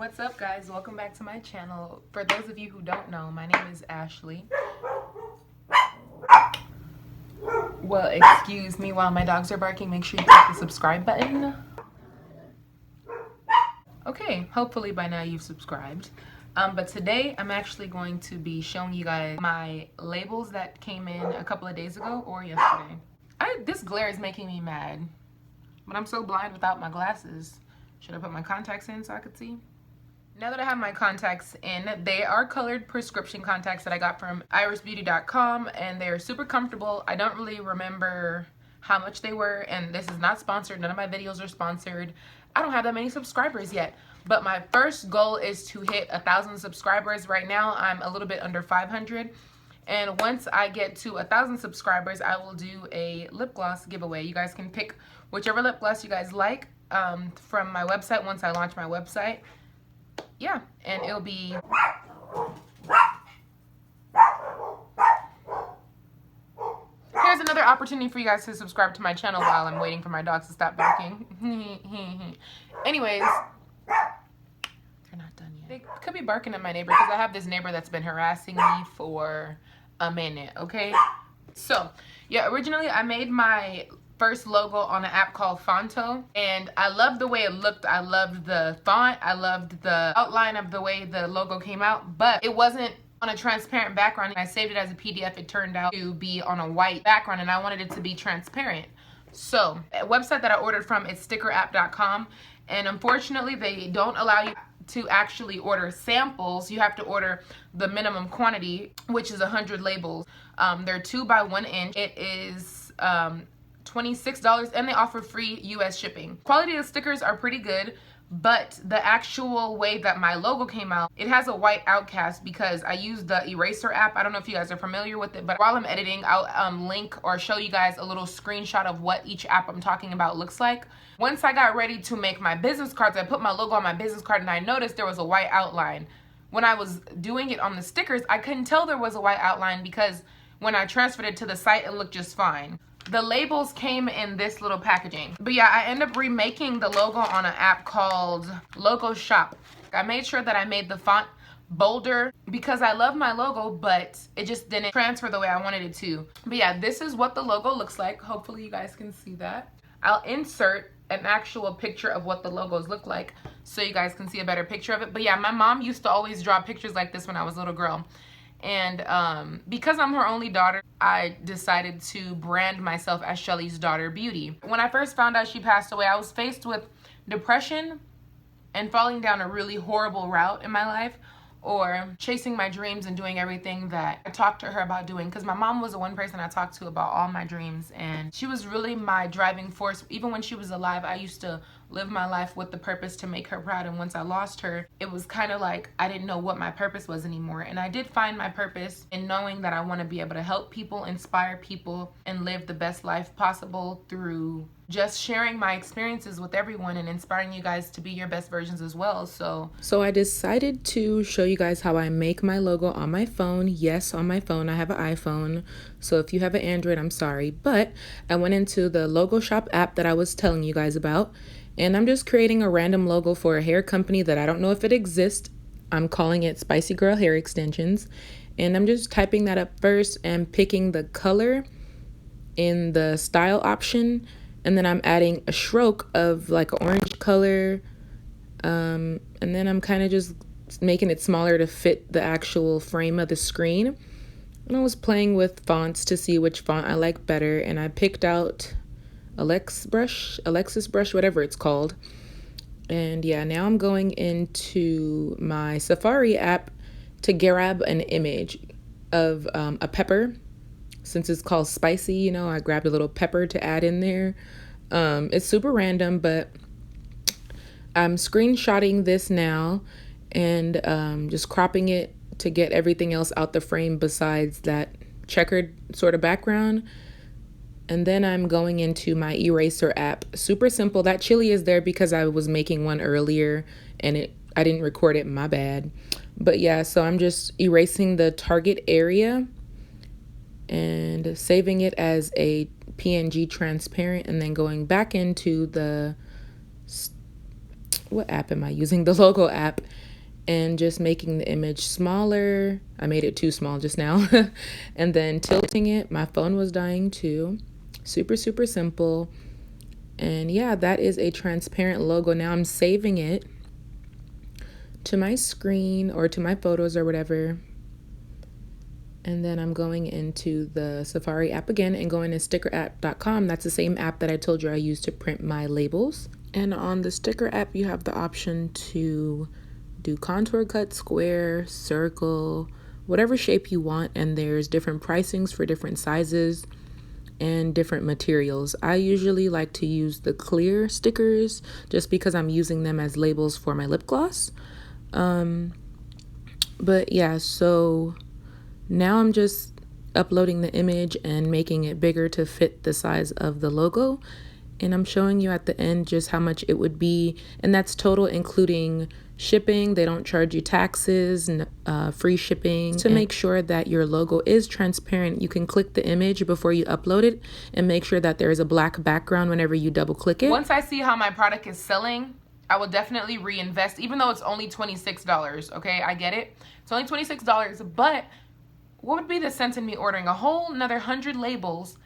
What's up, guys? Welcome back to my channel. For those of you who don't know, my name is Ashley. Well, excuse me while my dogs are barking. Make sure you click the subscribe button. Okay, hopefully by now you've subscribed. But today I'm actually going to be showing you guys my labels that came in a couple of days ago or yesterday. This glare is making me mad, but I'm so blind without my glasses. Should I put my contacts in so I could see? Now that I have my contacts in, they are colored prescription contacts that I got from irisbeauty.com, and they're super comfortable. I don't really remember how much they were, and this is not sponsored. None of my videos are sponsored. I don't have that many subscribers yet, but my first goal is to hit 1,000 subscribers. Right now, I'm a little bit under 500. And once I get to 1,000 subscribers, I will do a lip gloss giveaway. You guys can pick whichever lip gloss you guys like from my website once I launch my website. Yeah, and it'll be here's another opportunity for you guys to subscribe to my channel while I'm waiting for my dogs to stop barking. Anyways, they're not done yet. They could be barking at my neighbor because I have this neighbor that's been harassing me for a minute, okay? So, yeah, originally I made my first logo on an app called Fonto, and I loved the way it looked. I loved the font. I loved the outline of the way the logo came out, but it wasn't on a transparent background. I saved it as a PDF. It turned out to be on a white background, and I wanted it to be transparent. So, a website that I ordered from is stickerapp.com, and unfortunately, they don't allow you to actually order samples. You have to order the minimum quantity, which is 100 labels. They're 2 by 1 inch. It is $26, and they offer free US shipping. Quality of stickers are pretty good, but the actual way that my logo came out, it has a white outcast because I used the eraser app. I don't know if you guys are familiar with it, but while I'm editing, I'll link or show you guys a little screenshot of what each app I'm talking about looks like. Once I got ready to make my business cards, I put my logo on my business card, and I noticed there was a white outline. When I was doing it on the stickers, I couldn't tell there was a white outline because when I transferred it to the site, it looked just fine. The labels came in this little packaging. But yeah, I ended up remaking the logo on an app called Logo Shop. I made sure that I made the font bolder because I love my logo, but it just didn't transfer the way I wanted it to. But yeah, this is what the logo looks like. Hopefully you guys can see that. I'll insert an actual picture of what the logos look like so you guys can see a better picture of it. But yeah, my mom used to always draw pictures like this when I was a little girl. And because I'm her only daughter, I decided to brand myself as Shelly's Daughter Beauty. When I first found out she passed away, I was faced with depression and falling down a really horrible route in my life, or chasing my dreams and doing everything that I talked to her about doing, because my mom was the one person I talked to about all my dreams, and she was really my driving force. Even when she was alive, I used to live my life with the purpose to make her proud, and once I lost her, it was kind of like I didn't know what my purpose was anymore. And I did find my purpose in knowing that I want to be able to help people, inspire people, and live the best life possible through just sharing my experiences with everyone and inspiring you guys to be your best versions as well. So I decided to show you guys how I make my logo on my phone. Yes, on my phone. I have an iPhone. So if you have an Android, I'm sorry. But I went into the Logo Shop app that I was telling you guys about, and I'm just creating a random logo for a hair company that I don't know if it exists. I'm calling it Spicy Girl Hair Extensions. And I'm just typing that up first and picking the color in the style option. And then I'm adding a stroke of like an orange color. And then I'm kind of just making it smaller to fit the actual frame of the screen. And I was playing with fonts to see which font I like better. And I picked out Alexis brush, whatever it's called. And yeah, now I'm going into my Safari app to grab an image of a pepper. Since it's called spicy, you know, I grabbed a little pepper to add in there. It's super random, but I'm screenshotting this now and just cropping it to get everything else out the frame besides that checkered sort of background. And then I'm going into my eraser app. Super simple. That chili is there because I was making one earlier and I didn't record it, my bad. But yeah, so I'm just erasing the target area and saving it as a PNG transparent, and then going back into the what app am I using? The logo app. And just making the image smaller. I made it too small just now. And then tilting it. My phone was dying too. Super, super simple. And yeah, that is a transparent logo. Now I'm saving it to my screen or to my photos or whatever. And then I'm going into the Safari app again and going to stickerapp.com. That's the same app that I told you I used to print my labels. And on the sticker app, you have the option to do contour cut, square, circle, whatever shape you want. And there's different pricings for different sizes and different materials. I usually like to use the clear stickers just because I'm using them as labels for my lip gloss. But yeah, so now I'm just uploading the image and making it bigger to fit the size of the logo. And I'm showing you at the end just how much it would be. And that's total including shipping. They don't charge you taxes, free shipping. To make sure that your logo is transparent, you can click the image before you upload it and make sure that there is a black background whenever you double click it. Once I see how my product is selling, I will definitely reinvest, even though it's only $26, okay? I get it. It's only $26, but what would be the sense in me ordering a whole another 100 labels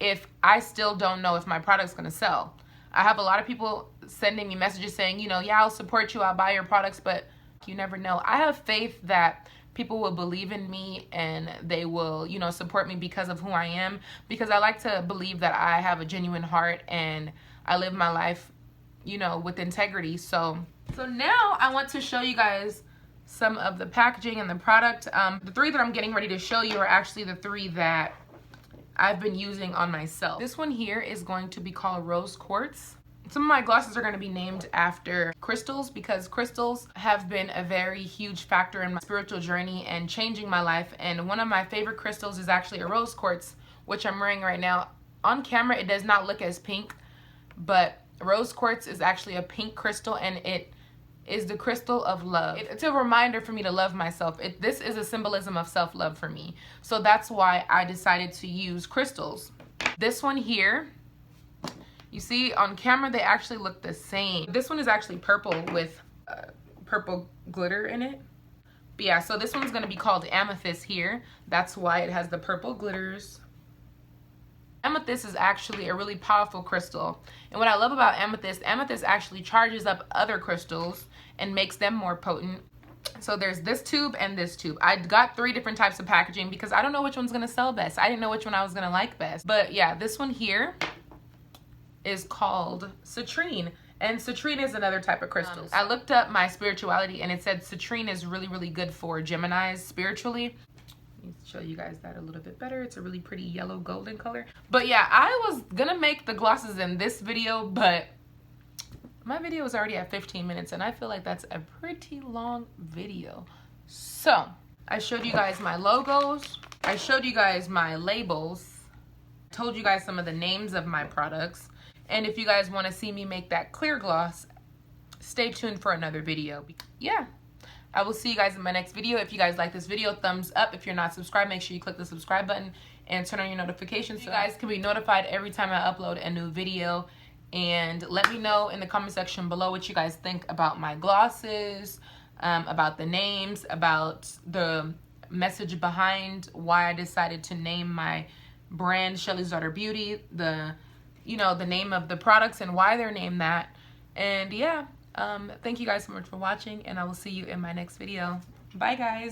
if I still don't know if my product's gonna sell? I have a lot of people sending me messages saying, you know, yeah, I'll support you, I'll buy your products, but you never know. I have faith that people will believe in me and they will, you know, support me because of who I am, because I like to believe that I have a genuine heart and I live my life, you know, with integrity. So now I want to show you guys some of the packaging and the product. The three that I'm getting ready to show you are actually the three that I've been using on myself. This one here is going to be called Rose Quartz. Some of my glosses are going to be named after crystals because crystals have been a very huge factor in my spiritual journey and changing my life. And one of my favorite crystals is actually a rose quartz, which I'm wearing right now. On camera, it does not look as pink, but rose quartz is actually a pink crystal and it is the crystal of love. It's a reminder for me to love myself. This is a symbolism of self-love for me. So that's why I decided to use crystals. This one here, you see on camera, they actually look the same. This one is actually purple with purple glitter in it. But yeah, so this one's gonna be called Amethyst here. That's why it has the purple glitters. Amethyst is actually a really powerful crystal. And what I love about amethyst actually charges up other crystals and makes them more potent. So there's this tube and this tube. I got 3 different types of packaging because I don't know which one's gonna sell best. I didn't know which one I was gonna like best. But yeah, this one here is called citrine. And citrine is another type of crystal. I looked up my spirituality and it said citrine is really, really good for Geminis spiritually. Let me show you guys that a little bit better. It's a really pretty yellow golden color. But yeah, I was gonna make the glosses in this video, but my video is already at 15 minutes and I feel like that's a pretty long video. So I showed you guys my logos. I showed you guys my labels. I told you guys some of the names of my products. And if you guys want to see me make that clear gloss, stay tuned for another video. Yeah. I will see you guys in my next video. If you guys like this video, thumbs up. If you're not subscribed, make sure you click the subscribe button and turn on your notifications so you guys can be notified every time I upload a new video. And let me know in the comment section below what you guys think about my glosses, about the names, about the message behind why I decided to name my brand Shelly's Daughter Beauty, the name of the products and why they're named that. And yeah. Thank you guys so much for watching and I will see you in my next video. Bye guys.